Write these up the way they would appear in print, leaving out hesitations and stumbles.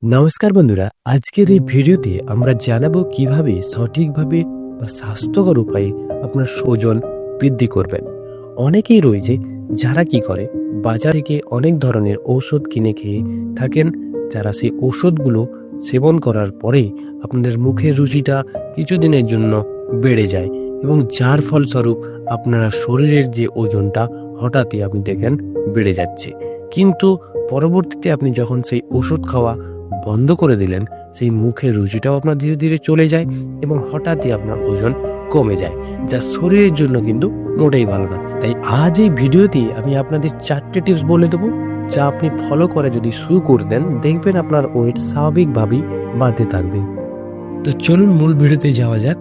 নমস্কার বন্ধুরা, আজকের এই ভিডিওতে আমরা জানাবো কিভাবে সঠিকভাবে বা স্বাস্থ্যকর উপায়ে আপনার ওজন বৃদ্ধি করবেন। অনেকেই রয়েছে যারা কি করে বাজার থেকে অনেক ধরনের ঔষধ কিনে খেয়ে থাকেন, যারা সেই ঔষধগুলো সেবন করার পরেই আপনাদের মুখের রুচিটা কিছুদিনের জন্য বেড়ে যায় এবং যার ফলস্বরূপ আপনারা শরীরের যে ওজনটা হঠাৎই আপনি দেখেন বেড়ে যাচ্ছে, কিন্তু পরবর্তীতে আপনি যখন সেই ওষুধ খাওয়া বন্ধ করে দিলেন, সেই মুখের রুচিটাও আপনার ধীরে ধীরে চলে যায় এবং হঠাৎই আপনার ওজন কমে যায়, যা শরীরের জন্য কিন্তু মোটেই ভালো না। তাই আজ এই ভিডিওতে আমি আপনাদের 4টে টিপস বলে দেবো, যা আপনি ফলো করে যদি শুরু করে দেন, দেখবেন আপনার ওয়েট স্বাভাবিকভাবেই বাড়তে থাকবে। তো চলুন মূল ভিডিওতে যাওয়া যাক।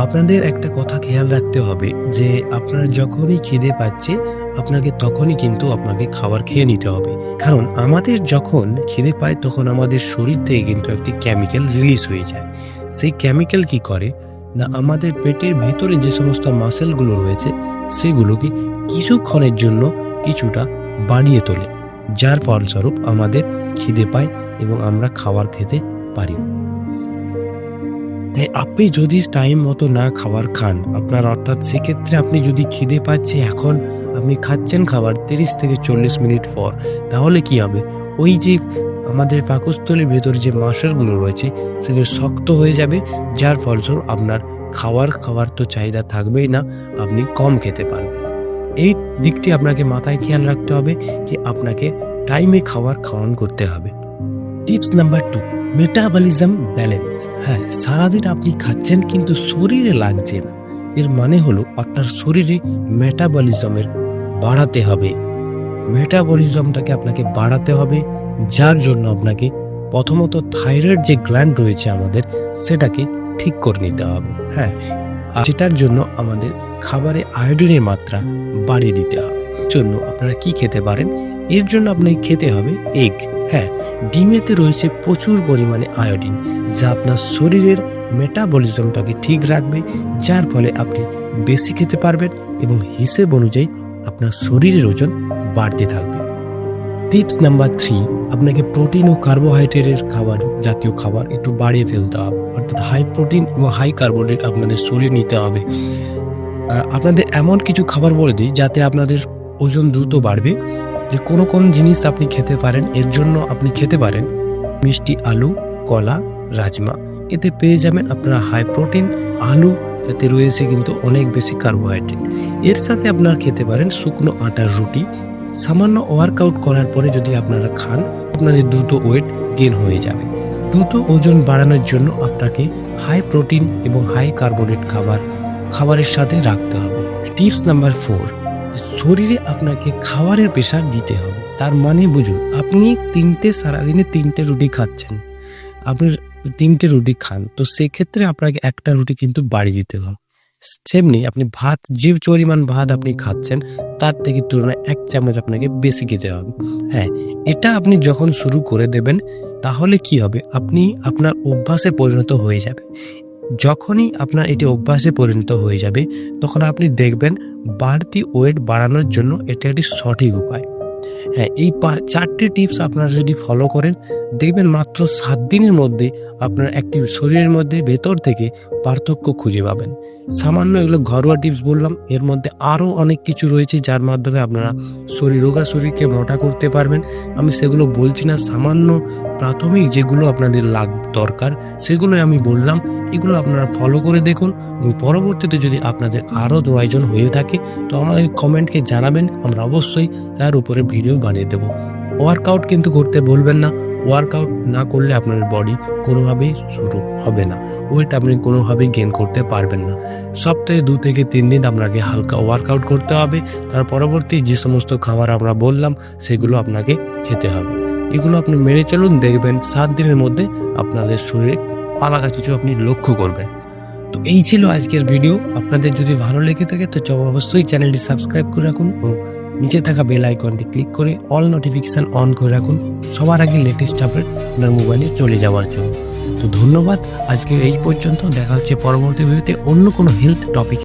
আপনাদের একটা কথা খেয়াল রাখতে হবে যে আপনার যখনই খিদে পাচ্ছে আপনাকে তখনই কিন্তু আপনাকে খাবার খেয়ে নিতে হবে, কারণ আমাদের যখন খিদে পায় তখন আমাদের শরীর থেকে কিন্তু একটি কেমিক্যাল রিলিজ হয়ে যায়। সেই কেমিক্যাল কি করে না, আমাদের পেটের ভেতরে যে সমস্ত মাসেলগুলো রয়েছে সেগুলোকে কিছুক্ষণের জন্য কিছুটা বাড়িয়ে তোলে, যার ফলস্বরূপ আমাদের খিদে পায় এবং আমরা খাবার খেতে পারি। তাই আপনি যদি টাইম মতো না খাবার খান আপনার, অর্থাৎ সেক্ষেত্রে আপনি যদি খিদে পাচ্ছে এখন আপনি খাচ্ছেন খাবার 30 থেকে 40 মিনিট পর, তাহলে কি হবে, ওই যে আমাদের পাকস্থলীর ভেতরে যে মাসেলগুলো রয়েছে সেগুলো শক্ত হয়ে যাবে, যার ফলস্বরূপ আপনার খাবার তো চাহিদা থাকবেই না, আপনি কম খেতে পারবেন। এই দিকটি আপনাকে মাথায় খেয়াল রাখতে হবে যে আপনাকে টাইমে খাওয়ান করতে হবে। Tips number 2, metabolism balance. হ্যাঁ, সারাদিন আপনি খাচ্ছেন কিন্তু শরীরে লাগছে না, এর মানে হলো আপনার শরীরে মেটাবলিজমের বাড়াতে হবে। মেটাবলিজমটাকে আপনাকে বাড়াতে হবে, যার জন্য আপনাকে প্রথমত থাইরয়েড যে গ্ল্যান্ড রয়েছে আমাদের, সেটাকে ঠিক করে নিতে হবে। হ্যাঁ, যেটার জন্য আমাদের খাবারে আয়োডিনের মাত্রা বাড়িয়ে দিতে হবে। জন্য আপনারা কি খেতে পারেন, এর জন্য আপনাকে খেতে হবে এগ। হ্যাঁ, ডিমেতে রয়েছে প্রচুর পরিমাণে আয়োডিন, যা আপনার শরীরের মেটাবলিজমটাকে ঠিক রাখবে, যার ফলে আপনি বেশি খেতে পারবেন এবং হিসেব অনুযায়ী আপনার শরীরের ওজন বাড়তে থাকবে। টিপস নাম্বার 3, আপনাকে প্রোটিন ও কার্বোহাইড্রেটের জাতীয় খাবার একটু বাড়িয়ে ফেলতে হবে, অর্থাৎ হাই প্রোটিন এবং হাই কার্বোহাইড্রেট আপনাদের শরীরে নিতে হবে। আপনাদের এমন কিছু খাবার বলে দিই যাতে আপনাদের ওজন দ্রুত বাড়বে। যে কোন জিনিস আপনি খেতে পারেন, এর জন্য আপনি খেতে পারেন মিষ্টি আলু, কলা, রাজমা। এতে পেয়ে যাবেন আপনারা হাই প্রোটিন। আলু যাতে রয়েছে কিন্তু অনেক বেশি কার্বোহাইড্রেট। এর সাথে আপনারা খেতে পারেন শুকনো আটার রুটি। সামান্য ওয়ার্কআউট করার পরে যদি আপনারা খান, আপনাদের দ্রুত ওয়েট গেইন হয়ে যাবে। দ্রুত ওজন বাড়ানোর জন্য আপনাকে হাই প্রোটিন এবং হাই কার্বোহাইড্রেট খাবারের সাথে রাখতে হবে। টিপস নাম্বার 4, শরীরে আপনাকে খাবারের প্রেশার দিতে হবে। তার মানে বুঝুন, আপনি সারাদিনে 3টে রুটি খাচ্ছেন, আপনি 3টে রুটি খান, তো সেক্ষেত্রে আপনাকে একটা রুটি কিন্তু বাড়িয়ে দিতে হবে। সেমনি আপনি ভাত, যে পরিমাণ ভাত আপনি খাচ্ছেন তার থেকে তুলনায় 1 চামচ আপনাকে বেশি খেতে হবে। হ্যাঁ, এটা আপনি যখন শুরু করে দেবেন তাহলে কি হবে, আপনি আপনার অভ্যাসে পরিণত হয়ে যাবে। যখনই আপনার এটি অভ্যাসে পরিণত হয়ে যাবে তখন আপনি দেখবেন বাড়তি ওয়েট বাড়ানোর জন্য এটা একটি সঠিক উপায়। হ্যাঁ, এই 4টে টিপস আপনারা যদি ফলো করেন, দেখবেন মাত্র 7 দিনের মধ্যে আপনার একটি শরীরের মধ্যে ভেতর থেকে পার্থক্য খুঁজে পাবেন। সামান্য এগুলো ঘরোয়া টিপস বললাম, এর মধ্যে আরও অনেক কিছু রয়েছে যার মাধ্যমে আপনারা রোগা শরীরকে মোটা করতে পারবেন। আমি সেগুলো বলছি না, সামান্য প্রাথমিক যেগুলো আপনাদের দরকার সেগুলোই আমি বললাম। এগুলো আপনারা ফলো করে দেখুন এবং পরবর্তীতে যদি আপনাদের আরও প্রয়োজন হয়ে থাকে তো আমাদের কমেন্টকে জানাবেন, আমরা অবশ্যই তার উপরে ভিডিও বানিয়ে দেবো। ওয়ার্কআউট কিন্তু করতে বলবেন না, ওয়ার্কআউট না করলে আপনার বডি কোনোভাবেই শুরু হবে না, ওয়েট আপনি কোনোভাবেই গেইন করতে পারবেন না। সপ্তাহে 2 থেকে 3 দিন আপনাকে হালকা ওয়ার্কআউট করতে হবে, তার পরবর্তী যে সমস্ত খাবার আমরা বললাম সেগুলো আপনাকে খেতে হবে। এগুলো আপনি মেনে চলুন, দেখবেন 7 দিনের মধ্যে আপনাদের শরীরে পালাকা কিছু আপনি লক্ষ্য করবেন। তো এই ছিল আজকের ভিডিও। আপনাদের যদি ভালো লেগে থাকে তো অবশ্যই চ্যানেলটি সাবস্ক্রাইব করে রাখুন ও নিচে থাকা বেল আইকনটি ক্লিক করে অল নোটিফিকেশান অন করে রাখুন, সবার আগে লেটেস্ট আপডেট আপনার মোবাইলে চলে যাওয়ার জন্য। তো ধন্যবাদ, আজকে এই পর্যন্ত। দেখা হচ্ছে পরবর্তী ভিডিওতে অন্য কোনো হেলথ টপিক।